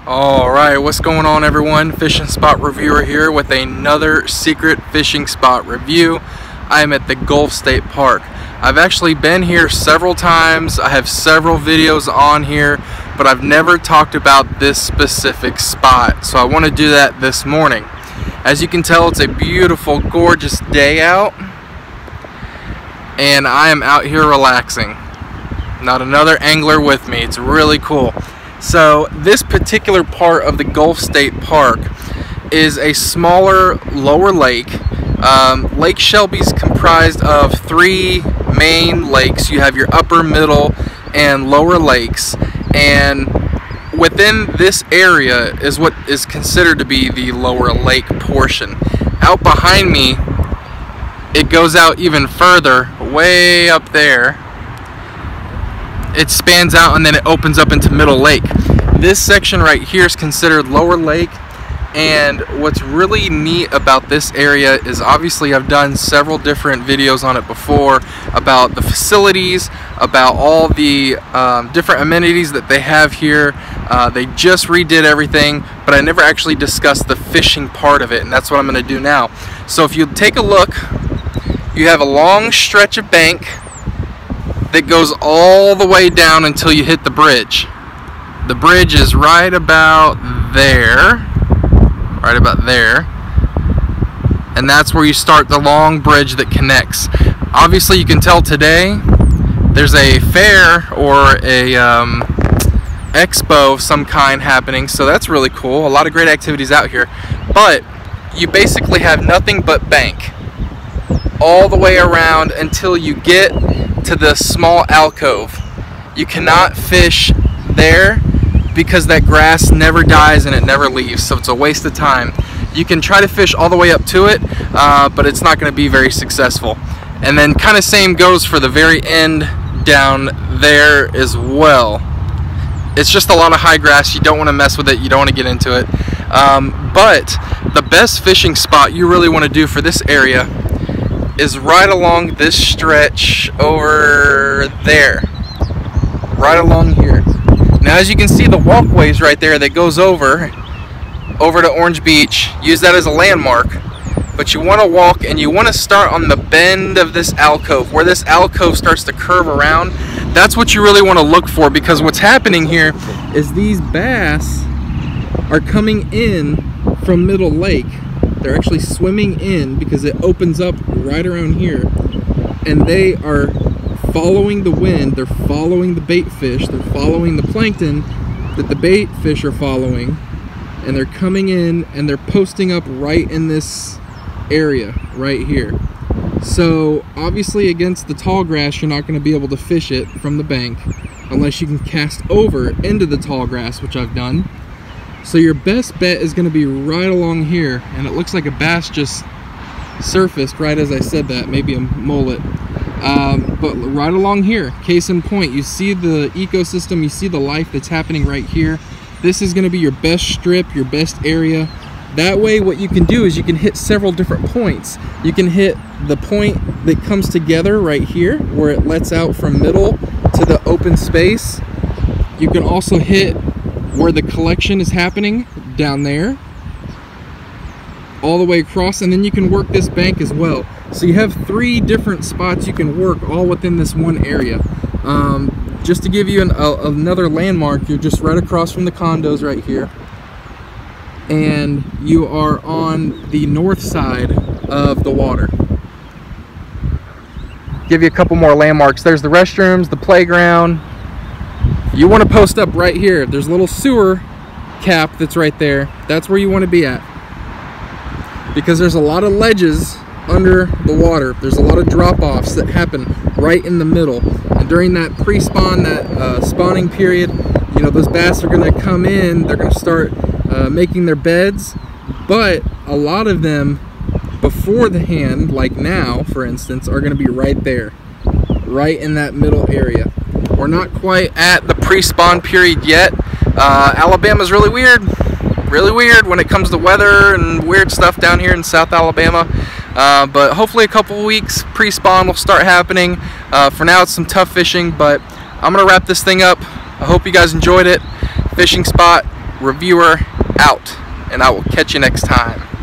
Alright, what's going on everyone? Fishing spot reviewer here with another secret fishing spot review. I am at the Gulf State Park. I've actually been here several times. I have several videos on here, but I've never talked about this specific spot. So I want to do that this morning. As you can tell, it's a beautiful, gorgeous day out. And I am out here relaxing. Not another angler with me. It's really cool. So this particular part of the Gulf State Park is a smaller, lower lake. Lake Shelby is comprised of three main lakes. You have your upper, middle, and lower lakes. And within this area is what is considered to be the lower lake portion. Out behind me, it goes out even further, way up there. It spans out and then it opens up into Middle Lake. This section right here is considered Lower Lake, and what's really neat about this area is obviously I've done several different videos on it before about the facilities, about all the different amenities that they have here. They just redid everything, but I never actually discussed the fishing part of it, and that's what I'm going to do now. So if you take a look, you have a long stretch of bank that goes all the way down until you hit the bridge. The bridge is right about there, and that's where you start the long bridge that connects. Obviously you can tell today there's a fair or a expo of some kind happening, so that's really cool. A lot of great activities out here, but you basically have nothing but bank all the way around until you get to the small alcove. You cannot fish there because that grass never dies and it never leaves, so it's a waste of time. You can try to fish all the way up to it, but it's not going to be very successful. And then kind of same goes for the very end down there as well. It's just a lot of high grass. You don't want to mess with it, you don't want to get into it. But the best fishing spot you really want to do for this area is right along this stretch over there, right along here. Now as you can see, the walkways right there that goes over to Orange Beach, use that as a landmark, but you want to walk and you want to start on the bend of this alcove, where this alcove starts to curve around. That's what you really want to look for, because what's happening here is these bass are coming in from Middle Lake. They're actually swimming in because it opens up right around here, and they are following the wind, they're following the bait fish, they're following the plankton that the bait fish are following, and they're coming in and they're posting up right in this area right here. So obviously against the tall grass you're not going to be able to fish it from the bank unless you can cast over into the tall grass, which I've done. So your best bet is going to be right along here, and it looks like a bass just surfaced right as I said that, maybe a mullet. But right along here, case in point, you see the ecosystem, you see the life that's happening right here. This is going to be your best strip, your best area. That way what you can do is you can hit several different points. You can hit the point that comes together right here where it lets out from middle to the open space. You can also hit where the collection is happening down there all the way across, and then you can work this bank as well. So you have three different spots you can work all within this one area. Just to give you another landmark, you're just right across from the condos right here, and you are on the north side of the water. Give you a couple more landmarks. There's the restrooms, the playground. You want to post up right here. There's a little sewer cap that's right there. That's where you want to be at, because there's a lot of ledges under the water. There's a lot of drop-offs that happen right in the middle, and during that pre-spawn, that spawning period, you know, those bass are going to come in, they're going to start making their beds, but a lot of them before the hand, like now for instance, are going to be right there, right in that middle area. We're not quite at the pre-spawn period yet. Alabama's really weird when it comes to weather and weird stuff down here in South Alabama. But hopefully a couple weeks pre-spawn will start happening. For now it's some tough fishing, but I'm gonna wrap this thing up. I hope you guys enjoyed it. Fishing spot Reviewer out, and I will catch you next time.